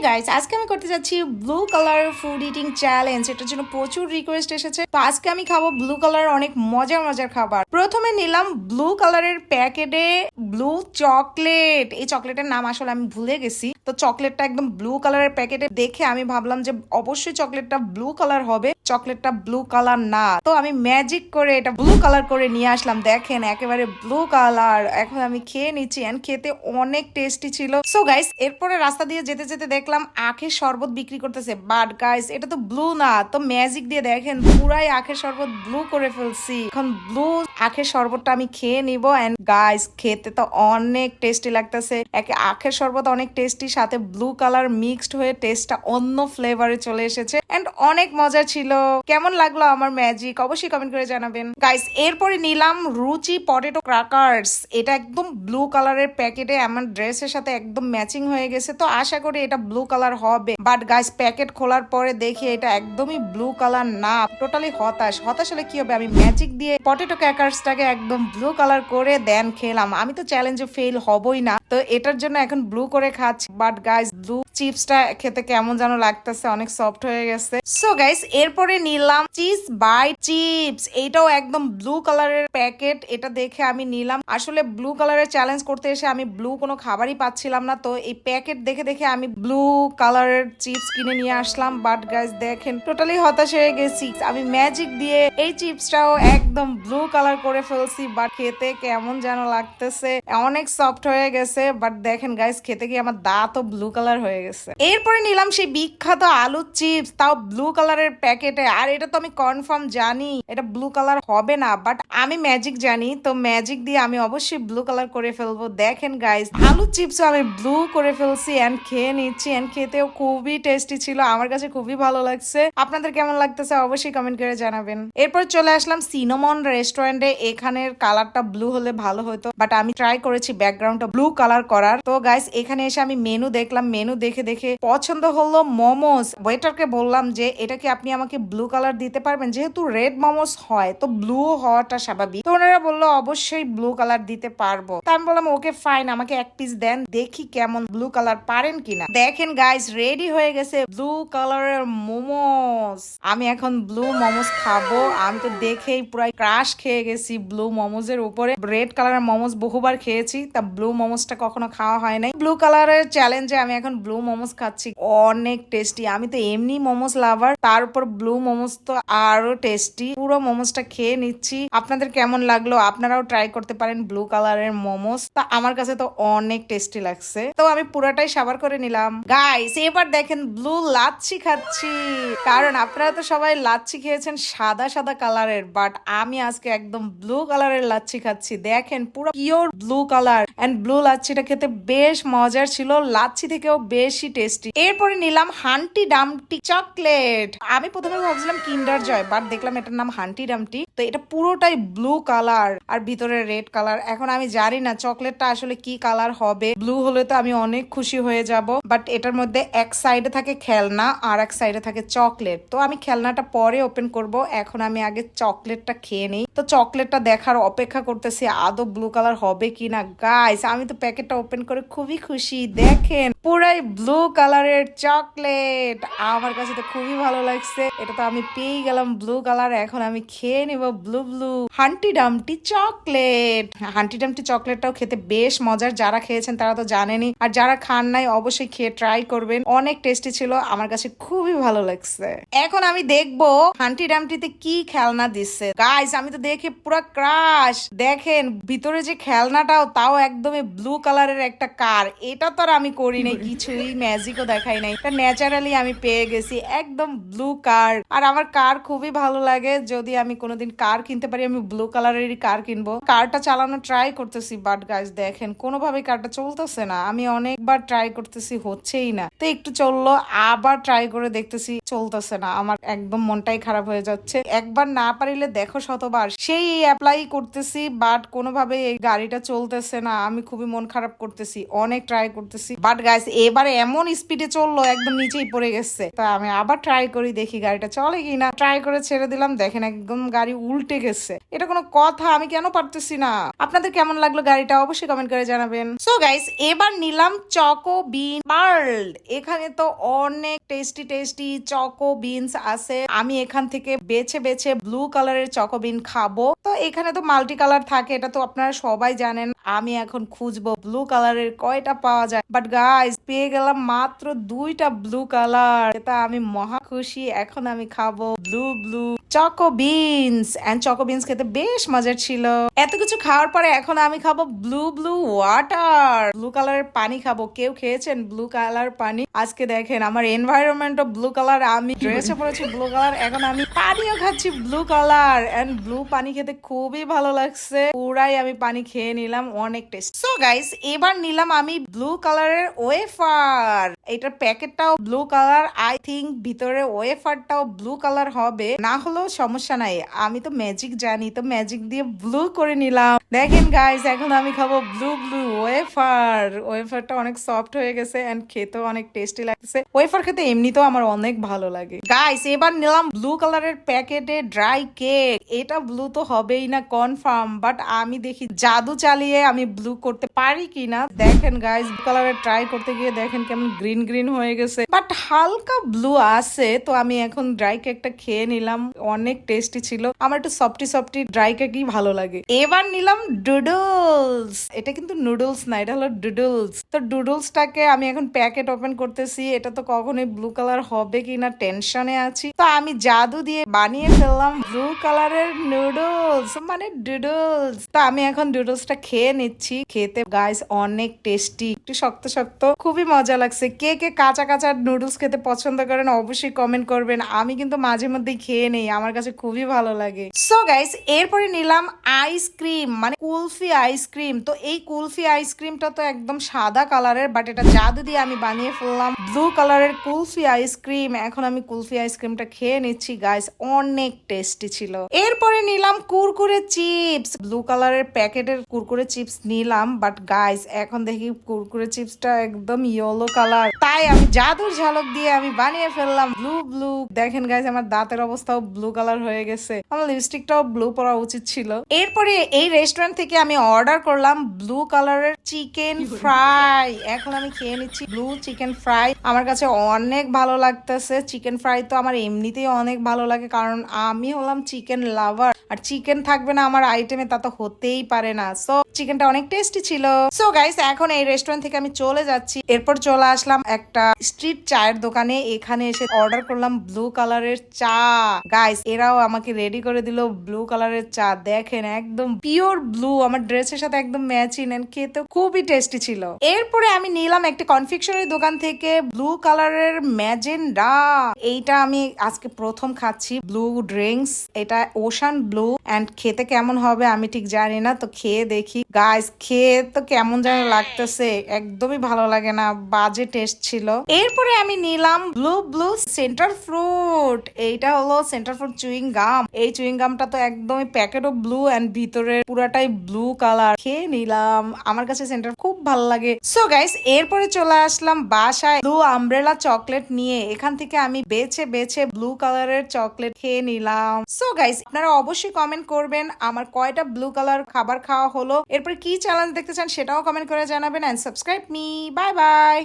Guys, আজকে আমি করতে যাচ্ছি blue colour food eating challenge. এটার জন্য প্রচুর রিকোয়েস্ট এসেছে। তো আজকে আমি খাবো ব্লু কালার অনেক মজার মজার খাবার। প্রথমে নিলাম ব্লু কালারের প্যাকেটে ব্লু চকলেট। এই চকলেটের নাম আসলে আমি ভুলে গেছি। তো চকলেটটা একদম ব্লু কালারের প্যাকেটে দেখে আমি ভাবলাম যে অবশ্যই চকলেটটা ব্লু কালার হবে। চকলেটটা ব্লু কালার না, তো আমি ম্যাজিক করে এটা ব্লু কালার করে নিয়ে আসলাম। দেখেন একেবারে ব্লু কালার। এখন আমি খেয়ে নিচ্ছি এন্ড খেতে অনেক টেস্টি ছিল। সো গাইস, এরপরে রাস্তা দিয়ে যেতে যেতে দেখলাম আখের শরবত বিক্রি করতেছে। বাট গাইস, এটা তো ব্লু না, তো ম্যাজিক দিয়ে দেখেন পুরাই আখের শরবত ব্লু করে ফেলছি। এখন ব্লু আখের শরবতটা আমি খেয়ে নিব। এন্ড গাইস, খেতে তো অনেক টেস্টি লাগতেছে। একে আখের শরবত অনেক টেস্টি, সাথে ব্লু কালার মিক্সড হয়ে টেস্টটা অন্য ফ্লেভারে চলে এসেছে এন্ড অনেক মজা ছিল। কেমন লাগলো আমার ম্যাজিক অবশ্যই কমেন্ট করে জানাবেন গাইস। এরপরে নিলাম রুচি পটেটো ক্র্যাকার্স। এটা একদম ব্লু কালারের প্যাকেটে আমার ড্রেসের সাথে একদম ম্যাচিং হয়ে গেছে। তো আশা করি এটা ব্লু কালার হবে। বাট গাইস, প্যাকেট খোলার পরে দেখি এটা একদমই ব্লু কালার না। টোটালি হতাশ হলে কি হবে? আমি ম্যাজিক দিয়ে পটেটো ক্র্যাকার্সটাকে একদম ব্লু কালার করে দেন খেলাম। আমি তো চ্যালেঞ্জে ফেল হবই না, তো এটার জন্য এখন ব্লু করে খাচ্ছি। বাট গাইস, ব্লু চিপসটা খেতে কেমন যেন লাগতেছে, অনেক সফট হয়ে গেছে। সো গাইস, এরপরে নিলাম চিজ বাইট চিপস। এইটাও একদম ব্লু কালারের প্যাকেট। এটা দেখে আমি নিলাম। আসলে ব্লু কালারের চ্যালেঞ্জ করতে এসে আমি ব্লু কোনো খাবারই পাচ্ছিলাম না, তো এই প্যাকেট দেখে দেখে আমি ব্লু কালারের চিপস কিনে নিয়ে আসলাম। বাট গাইস দেখেন, টোটালি হতাশ হয়ে গেছি। আমি ম্যাজিক দিয়ে এই চিপসটাও একদম ব্লু কালার করে ফেলছি। বাট খেতে কেমন যেন লাগতেছে, অনেক সফট হয়ে গেছে। বাট দেখেন গাইস, খেতে গিয়ে আমার দাঁতও ব্লু কালার হয়ে গেছে। এরপরে নিলাম সেই বিখ্যাত আলু চিপস, তাও ব্লু কালারের প্যাকেটে। আর এটা তো আমি কনফার্ম জানি এটা ব্লু কালার হবে না, বাট আমি ম্যাজিক জানি, তো ম্যাজিক দিয়ে আমি অবশ্যই ব্লু কালার করে ফেলবো। দেখেন গাইস, আলু চিপস আমি ব্লু করে ফেলছি এন্ড খেয়ে নিচ্ছি। এন্ড খেতেও খুবই টেস্টি ছিল, আমার কাছে খুবই ভালো লাগছে। আপনাদের কেমন লাগতেছে অবশ্যই কমেন্ট করে জানাবেন। এরপর চলে আসলাম সিনামন রেস্টুরেন্টে। এখানের কালারটা ব্লু হলে ভালো হতো, বাট আমি ট্রাই করেছি ব্যাকগ্রাউন্ডটা ব্লু কালার করার। তো গাইস, এখানে এসে আমি মেনু দেখলাম। মেনু দেখে দেখে পছন্দ হলো মোমোস। ওয়েটারকে বললাম যে এটা কি আপনি আমাকে ব্লু কালার দিতে পারবেন, যেহেতু রেড মোমোস হয় তো ব্লু হওয়াটা স্বাভাবিক। তো ওনারা বললো অবশ্যই ব্লু কালার দিতে পারবো। তা আমি বললাম ওকে ফাইন, আমাকে এক পিস দেন, দেখি কেমন ব্লু কালার পারেন কিনা। দেখেন গাইস, রেডি হয়ে গেছে ব্লু কালারের মোমোস। আমি এখন ব্লু মোমোস খাবো। আমি তো দেখেই পুরো ক্রাশ খেয়ে গেছি ব্লু মোমোসের উপরে। রেড কালারের মোমোস বহুবার খেয়েছি, তা ব্লু মোমোসটা কখনো খাওয়া হয় নাই। ব্লু কালারের চ্যালেঞ্জে আমি এখন ব্লু মোমোস খাচ্ছি, অনেক টেস্টি। আমি তো এমনি মোমোস লাভার, তার উপর ব্লু মোমোস তো আরো টেস্টি। পুরো মোমোসটা খেয়ে নিচ্ছি। আপনাদের কেমন লাগলো? আপনারাও ট্রাই করতে পারেন ব্লু কালারের মোমোস। তা আমার কাছে তো অনেক টেস্টি লাগছে, তো আমি পুরাটাই সাবার করে নিলাম। গাইস, এবার দেখেন ব্লু লাচ্ছি খাচ্ছি। কারণ আপনারা তো সবাই লাচ্ছি খেয়েছেন সাদা সাদা কালারের, বাট আমি আজকে একদম ব্লু কালারের লাচ্ছি খাচ্ছি। দেখেন পুরো pure blue colour and blue লাচ্ছিটা খেতে বেশ মজার ছিল, লাচ্ছি থেকেও বেশি টেস্টি। এরপরে নিলাম হান্টি ডামটি চকলেট। আমি প্রথমে ভাবছিলাম কিন্ডার জয়, বাট দেখলাম এটার নাম হান্টি ডামটি। তো এটা পুরোটাই ব্লু কালার আর ভিতরে রেড কালার। এখন আমি জানি না চকলেটটা আসলে কি কালার হবে। ব্লু হলে তো আমি অনেক খুশি হয়ে যাব, বাট এটার মধ্যে এক সাইডে থাকে খেলনা আর এক সাইডে থাকে চকলেট। তো আমি খেলনাটা পরে ওপেন করব, এখন আমি আগে চকলেটটা খেয়ে নিই। তো চকলেটটা দেখার অপেক্ষা করতেছি আদৌ ব্লু কালার হবে কিনা। গাইস, আমি তো প্যাকেটটা ওপেন করে খুবই খুশি। দেখেন পুরাই ব্লু কালারের চকলেট, আমার কাছে তো খুবই ভালো লাগছে। এটা তো আমি পেয়ে গেলাম ব্লু কালার। এখন আমি খেয়ে নিব blue blue humpty dumpty chocolate. Humpty dumpty চকলেটটাও খেতে বেশ মজার, যারা খেয়েছেন তারা তো জানেনই, আর যারা খান নাই অবশ্যই খেয়ে ট্রাই করবেন। অনেক টেস্টি ছিল, আমার কাছে খুবই ভালো লাগছে। এখন আমি দেখবো হান্টি ডামটিতে কি খেলনা দিচ্ছে। গাইস, আমি তো দেখে পুরো ক্রাশ। দেখেন ভিতরে যে খেলনাটাও, তাও একদমই ব্লু কালারের একটা কার। এটা তো আর আমি করি নাই কিছুই, ম্যাজিকও দেখাই নাই, এটা ন্যাচারালি আমি পেয়ে গেছি একদম ব্লু কার। আর আমার কার খুবই ভালো লাগে, যদি আমি কোনোদিন কার কিনতে পারি আমি ব্লু কালারেরই কার কিনবো। কারটা চালানো ট্রাই করতেছি, বাট গাইস দেখেন কোনোভাবে কারটা চলতেছে না। আমি অনেকবার ট্রাই করতেছি, হচ্ছেই না। তো একটু চললো, আবার ট্রাই করে দেখতেছি, চলতেছে না। আমার একদম মনটাই খারাপ হয়ে যাচ্ছে। একবার না পারিলে দেখো শতবার, সেই অ্যাপ্লাই করতেছি, বাট কোনোভাবে এই গাড়িটা চলতেছে না। আমি খুবই মন খারাপ করতেছি, অনেক ট্রাই করতেছি। বাট গাইস, গাইস এবারে এমন স্পিডে চললো একদম নিচেই পড়ে গেছে। তো আমি আবার ট্রাই করি, দেখি গাড়িটা চলে কিনা। ট্রাই করে ছেড়ে দিলাম, দেখেন একদম গাড়ি উল্টে গেছে। এটা কোনো কথা? আমি কেন পারতেছি না? আপনাদের কেমন লাগলো গাড়িটা অবশ্যই কমেন্ট করে জানাবেন। সো গাইস এবার নিলাম চকো বিন পার্ল। এখানে তো অনেক টেস্টি টেস্টি চকো বিনস আছে। আমি এখান থেকে বেছে বেছে ব্লু কালারের চকো বিন খাবো। তো এখানে তো মাল্টি কালার থাকে, এটা তো আপনারা সবাই জানেন। আমি এখন খুঁজবো ব্লু কালারের কয়টা পাওয়া যায়। বাট গাইস পেয়ে গেলাম মাত্র 2টা ব্লু কালার। এটা আমি মহা খুশি। এখন আমি খাবো blue blue choco beans. And choco beans খেতে বেশ মজার ছিল। এত কিছু খাওয়ার পরে এখন আমি খাবো ব্লু ব্লু ওয়াটার। ব্লু কালারের পানি খাবো। কেউ খেয়েছেন ব্লু কালার পানি? আজকে দেখেন আমার এনভায়রনমেন্টও ব্লু কালার, আমি ড্রেসে পরেছি ব্লু কালার, এখন আমি পানিও খাচ্ছি ব্লু কালার। এন্ড ব্লু পানি খেতে খুবই ভালো লাগছে। পুরাই আমি পানি খেয়ে নিলাম, অনেক টেস্ট। সো গাইস এবার নিলাম আমি ব্লু কালারের ওয়েফার। এটার প্যাকেটটাও ব্লু কালার। আই থিঙ্ক ভিতরে ওয়েফারটাও ব্লু কালার হবে, না হলেও সমস্যা নাই। আমি তো ম্যাজিক জানি, তো ম্যাজিক দিয়ে ব্লু করে নিলাম। দেখেন গাইস এখন আমি খাবো ব্লু ব্লু ওয়েফার। ওয়েফারটা অনেক সফট হয়ে গেছে এন্ড খেতেও অনেক টেস্টি লাগছে। ওয়েফার খেতে এমনিতেও আমার অনেক ভালো লাগে। গাইস এবার নিলাম ব্লু কালারের প্যাকেটে ড্রাই কেক। এটা ব্লু তো হবেই না কনফার্ম, বাট আমি দেখি জাদু চালিয়ে আমি ব্লু করতে পারি কিনা। দেখেন গাইস ব্লু কালারের ট্রাই করতে গিয়ে দেখেন কেমন গ্রিন গ্রিন হয়ে গেছে, বাট হালকা ব্লু আছে। তো আমি এখন ড্রাই কেকটা খেয়ে নিলাম, অনেক টেস্টি ছিল। আমার একটু সফটি সফটি ড্রাই কেকই ভালো লাগে। এবার নিলাম ডুডলস। এটা কিন্তু নুডলস না, এটা হলো ডুডলস। তো ডুডলসটাকে আমি এখন প্যাকেট ওপেন করতেছি। এটা তো কখনোই ব্লু কালার হবে কিনা টেনশনে আছি। তো আমি জাদু দিয়ে বানিয়ে ফেললাম ব্লু কালারের নুডলস, মানে ডুডলস। তো আমি এখন ডুডলসটা খেয়ে নিচ্ছি। খেতে গাইস অনেক টেস্টি, একটু শক্ত শক্ত, খুবই মজা লাগছে। কে কে কাঁচা কাঁচা নুডলস খেতে পছন্দ করেন অবশ্যই কমেন্ট করবেন। আমি কিন্তু মাঝে মধ্যেই খেয়ে নেই, আমার কাছে খুবই ভালো লাগে। সো গাইস এরপরে নিলাম আইসক্রিম, মানে কুলফি আইসক্রিম। তো এই কুলফি আইসক্রিমটা তো একদম সাদা কালারের, বাট এটা জাদু দিয়ে আমি বানিয়ে ফেললাম ব্লু কালারের কুলফি আইসক্রিম। এখন আমি কুলফি আইসক্রিমটা খেয়ে নিচ্ছি গাইস, অনেক টেস্টি ছিল। এরপরে নিলাম কুরকুরে চিপস। ব্লু কালারের প্যাকেটের কুরকুরে চিপস নিলাম, বাট গাইস এখন দেখি কুরকুরে চিপসটা একদম ইয়েলো কালার। তাই আমি জাদুর ঝলক দিয়ে আমি বানিয়ে ফেললাম ব্লু ব্লু। দেখেন গাইস আমার দাঁতের অবস্থাও ব্লু কালার হয়ে গেছে, আমার লিপস্টিকটাও ব্লু পরা উচিত ছিল। এরপরে এই রেস্টুরেন্ট থেকে আমি অর্ডার করলাম ব্লু কালারের চিকেন ফ্রাই। এখন আমি খেয়ে নিচ্ছি ব্লু চিকেন ফ্রাই। আমার কাছে অনেক ভালো লাগতেছে। চিকেন ফ্রাই তো আমার এমনিতেই অনেক ভালো লাগে, কারণ আমি হলাম চিকেন লাভার। আর চিকেন থাকবে না আমার আইটেমে তা তো হতেই পারে না। সো চিকেনটা অনেক টেস্টি ছিল। সো গাইস এখন এই রেস্টুরেন্ট থেকে আমি চলে যাচ্ছি। এরপর চলে আসলাম একটা স্ট্রিট চায়ের দোকানে। এখানে এসে অর্ডার করলাম ব্লু কালারের চা। গাইস এরাও আমাকে রেডি করে দিল ব্লু কালারের চা। দেখেন একদম পিওর ব্লু, আমার ড্রেসের সাথে একদম ম্যাচিং এন্ড খেতে খুবই টেস্টি ছিল। এরপরে আমি নিলাম একটা কনফেকশনারি দোকান থেকে ব্লু কালারের ম্যাজেন্ডা। এইটা আমি আজকে প্রথম খাচ্ছি ব্লু ড্রিঙ্কস। এটা ওশান ব্লু এন্ড খেতে কেমন হবে আমি ঠিক জানি না, তো খেয়ে দেখি। গাইস খেয়ে তো কেমন যেন লাগতেছে, একদমই ভালো লাগে না, বাজে টেস্ট ছিল। এরপরে আমি নিলাম ব্লু ব্লু সেন্টার ফ্রুট। এইটা হলো সেন্টার ফ্রুট চুইং গাম। এই চুইং গামটা তো একদমই প্যাকেটও ব্লু এন্ড ভিতরে পুরাটাই ব্লু কালার। খেয়ে নিলাম, আমার কাছে সেন্টার খুব ভালো লাগে। সো গাইস এরপরে চলে আসলাম বাসায় ব্লু আমব্রেলা চকলেট নিয়ে। এখান থেকে আমি বেছে বেছে ব্লু কালারের চকলেট খেয়ে নিলাম। সো গাইস আপনারা অবশ্যই কমেন্ট করবেন আমার কয়টা ব্লু কালার খাবার খাওয়া হলো। এরপর কি চ্যালেঞ্জ দেখতে চান সেটাও কমেন্ট করে জানাবেন। And subscribe me. Bye by.